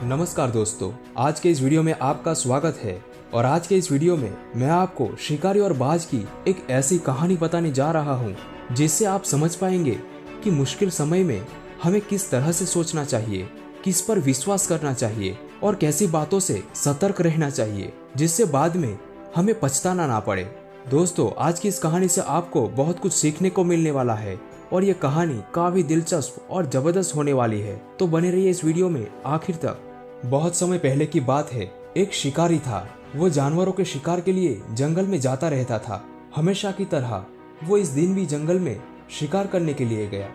नमस्कार दोस्तों, आज के इस वीडियो में आपका स्वागत है। और आज के इस वीडियो में मैं आपको शिकारी और बाज की एक ऐसी कहानी बताने जा रहा हूँ जिससे आप समझ पाएंगे कि मुश्किल समय में हमें किस तरह से सोचना चाहिए, किस पर विश्वास करना चाहिए और कैसी बातों से सतर्क रहना चाहिए जिससे बाद में हमें पछताना ना पड़े। दोस्तों, आज की इस कहानी से आपको बहुत कुछ सीखने को मिलने वाला है और ये कहानी काफी दिलचस्प और जबरदस्त होने वाली है, तो बने रहिए इस वीडियो में आखिर तक। बहुत समय पहले की बात है, एक शिकारी था। वो जानवरों के शिकार के लिए जंगल में जाता रहता था। हमेशा की तरह वो इस दिन भी जंगल में शिकार करने के लिए गया,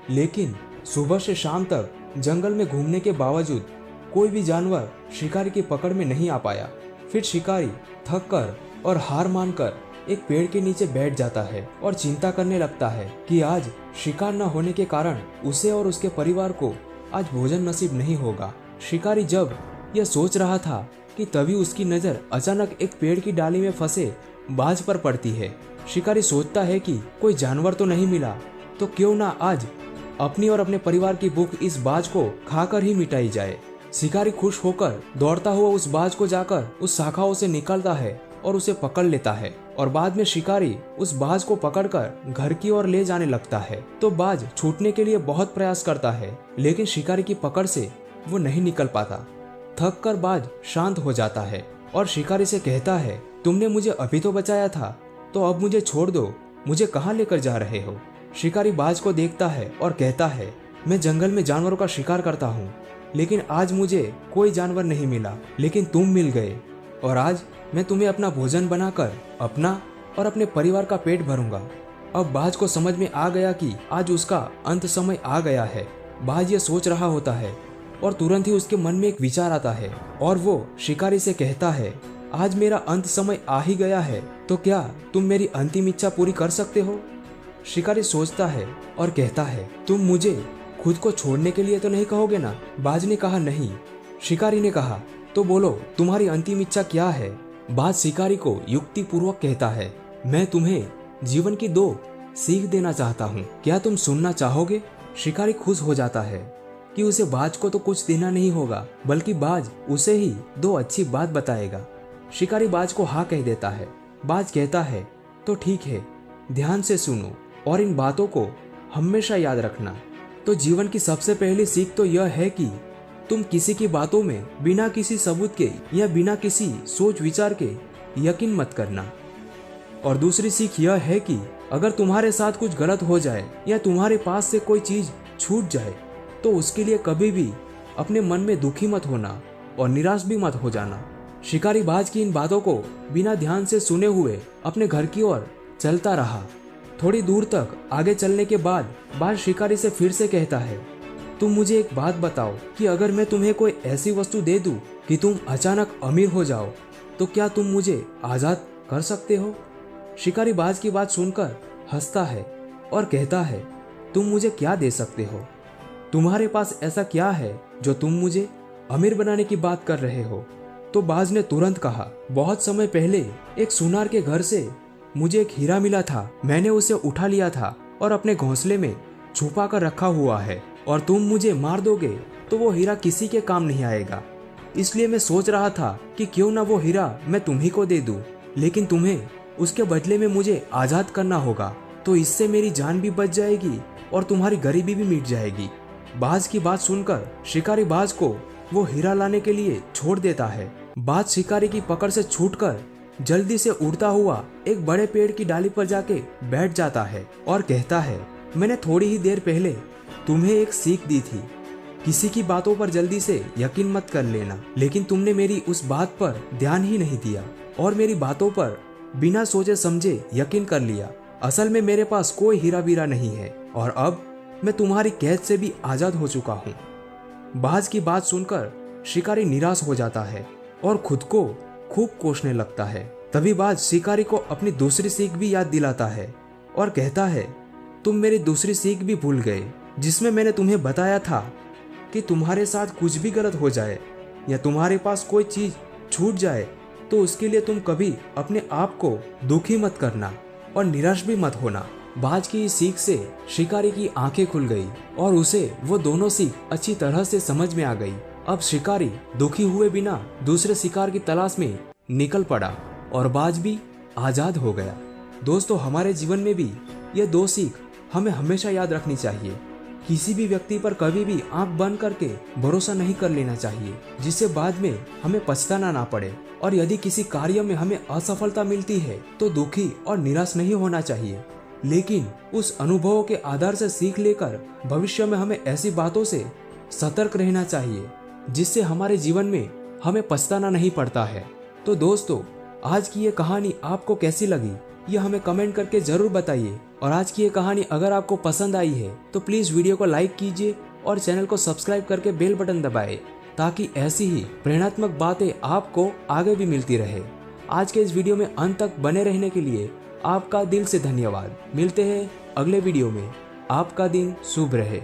लेकिन सुबह से शाम तक जंगल में घूमने के बावजूद कोई भी जानवर शिकारी की पकड़ में नहीं आ पाया। फिर शिकारी थक कर और हार मानकर एक पेड़ के नीचे बैठ जाता है और चिंता करने लगता है कि आज शिकार न होने के कारण उसे और उसके परिवार को आज भोजन नसीब नहीं होगा। शिकारी जब यह सोच रहा था कि तभी उसकी नजर अचानक एक पेड़ की डाली में फंसे बाज पर पड़ती है। शिकारी सोचता है कि कोई जानवर तो नहीं मिला, तो क्यों ना आज अपनी और अपने परिवार की भूख इस बाज को खाकर ही मिटाई जाए। शिकारी खुश होकर दौड़ता हुआ उस बाज को जाकर उस शाखाओं से निकलता है और उसे पकड़ लेता है और बाद में शिकारी उस बाज को पकड़कर घर की ओर ले जाने लगता है। तो बाज छूटने के लिए बहुत प्रयास करता है, लेकिन शिकारी की पकड़ से वो नहीं निकल पाता। थक कर बाज शांत हो जाता है और शिकारी से कहता है, तुमने मुझे अभी तो बचाया था, तो अब मुझे छोड़ दो, मुझे कहाँ लेकर जा रहे हो। शिकारी बाज को देखता है और कहता है, मैं जंगल में जानवरों का शिकार करता हूँ, लेकिन आज मुझे कोई जानवर नहीं मिला, लेकिन तुम मिल गए और आज मैं तुम्हें अपना भोजन बनाकर अपना और अपने परिवार का पेट भरूंगा। अब बाज को समझ में आ गया कि आज उसका अंत समय आ गया है। बाज ये सोच रहा होता है और तुरंत ही उसके मन में एक विचार आता है और वो शिकारी से कहता है, आज मेरा अंत समय आ ही गया है, तो क्या तुम मेरी अंतिम इच्छा पूरी कर सकते हो। शिकारी सोचता है और कहता है, तुम मुझे खुद को छोड़ने के लिए तो नहीं कहोगे ना। बाज ने कहा, नहीं। शिकारी ने कहा, तो बोलो तुम्हारी अंतिम इच्छा क्या है। बाज शिकारी को युक्ति पूर्वक कहता है, मैं तुम्हें जीवन की 2 सीख देना चाहता हूँ, क्या तुम सुनना चाहोगे। शिकारी खुश हो जाता है कि उसे बाज को तो कुछ देना नहीं होगा, बल्कि बाज उसे ही 2 अच्छी बात बताएगा। शिकारी बाज को हाँ कह देता है। बाज कहता है, तो ठीक है, ध्यान से सुनो और इन बातों को हमेशा याद रखना। तो जीवन की सबसे पहली सीख तो यह है कि तुम किसी की बातों में बिना किसी सबूत के या बिना किसी सोच विचार के यकीन मत करना। और दूसरी सीख यह है कि अगर तुम्हारे साथ कुछ गलत हो जाए या तुम्हारे पास से कोई चीज छूट जाए, तो उसके लिए कभी भी अपने मन में दुखी मत होना और निराश भी मत हो जाना। शिकारी बाज की इन बातों को बिना ध्यान से सुने हुए अपने घर की ओर चलता रहा। थोड़ी दूर तक आगे चलने के बाद बाज शिकारी से फिर से कहता है, तुम मुझे एक बात बताओ कि अगर मैं तुम्हें कोई ऐसी वस्तु दे दूं कि तुम अचानक अमीर हो जाओ, तो क्या तुम मुझे आजाद कर सकते हो। शिकारी बाज की बात सुनकर हंसता है और कहता है, तुम मुझे क्या दे सकते हो। तुम्हारे पास ऐसा क्या है जो तुम मुझे अमीर बनाने की बात कर रहे हो। तो बाज ने तुरंत कहा, बहुत समय पहले एक सुनार के घर से मुझे एक हीरा मिला था। मैंने उसे उठा लिया था और अपने घोंसले में छुपा कर रखा हुआ है, और तुम मुझे मार दोगे तो वो हीरा किसी के काम नहीं आएगा। इसलिए मैं सोच रहा था कि क्यों ना वो हीरा मैं तुम्ही को दे दूं, लेकिन तुम्हें उसके बदले में मुझे आजाद करना होगा, तो इससे मेरी जान भी बच जाएगी और तुम्हारी गरीबी भी मिट जाएगी। बाज की बात सुनकर शिकारी बाज को वो हीरा लाने के लिए छोड़ देता है। बाज शिकारी की पकड़ से छूटकर जल्दी से उड़ता हुआ एक बड़े पेड़ की डाली पर जाके बैठ जाता है और कहता है, मैंने थोड़ी ही देर पहले तुम्हें एक सीख दी थी, किसी की बातों पर जल्दी से यकीन मत कर लेना, लेकिन तुमने मेरी उस बात पर ध्यान ही नहीं दिया और मेरी बातों पर बिना सोचे समझे यकीन कर लिया। असल में मेरे पास कोई हीरा बीरा नहीं है और अब मैं तुम्हारी कैद से भी आजाद हो चुका हूँ। बाज की बात सुनकर शिकारी निराश हो जाता है और खुद को खूब कोसने लगता है। तभी बाज शिकारी को अपनी दूसरी सीख भी याद दिलाता है और कहता है, तुम मेरी दूसरी सीख भी भूल गए, जिसमें मैंने तुम्हें बताया था कि तुम्हारे साथ कुछ भी गलत हो जाए या तुम्हारे पास कोई चीज छूट जाए, तो उसके लिए तुम कभी अपने आप को दुखी मत करना और निराश भी मत होना। बाज की इस सीख से शिकारी की आंखें खुल गई और उसे वो दोनों सीख अच्छी तरह से समझ में आ गई। अब शिकारी दुखी हुए बिना दूसरे शिकार की तलाश में निकल पड़ा और बाज भी आजाद हो गया। दोस्तों, हमारे जीवन में भी ये 2 सीख हमें हमेशा याद रखनी चाहिए। किसी भी व्यक्ति पर कभी भी आंख बंद करके भरोसा नहीं कर लेना चाहिए, जिससे बाद में हमें पछताना ना पड़े। और यदि किसी कार्य में हमें असफलता मिलती है तो दुखी और निराश नहीं होना चाहिए, लेकिन उस अनुभवों के आधार से सीख लेकर भविष्य में हमें ऐसी बातों से सतर्क रहना चाहिए जिससे हमारे जीवन में हमें पछताना नहीं पड़ता है। तो दोस्तों, आज की ये कहानी आपको कैसी लगी ये हमें कमेंट करके जरूर बताइए। और आज की ये कहानी अगर आपको पसंद आई है तो प्लीज वीडियो को लाइक कीजिए और चैनल को सब्सक्राइब करके बेल बटन दबाएं, ताकि ऐसी ही प्रेरणात्मक बातें आपको आगे भी मिलती रहे। आज के इस वीडियो में अंत तक बने रहने के लिए आपका दिल से धन्यवाद। मिलते हैं अगले वीडियो में। आपका दिन शुभ रहे।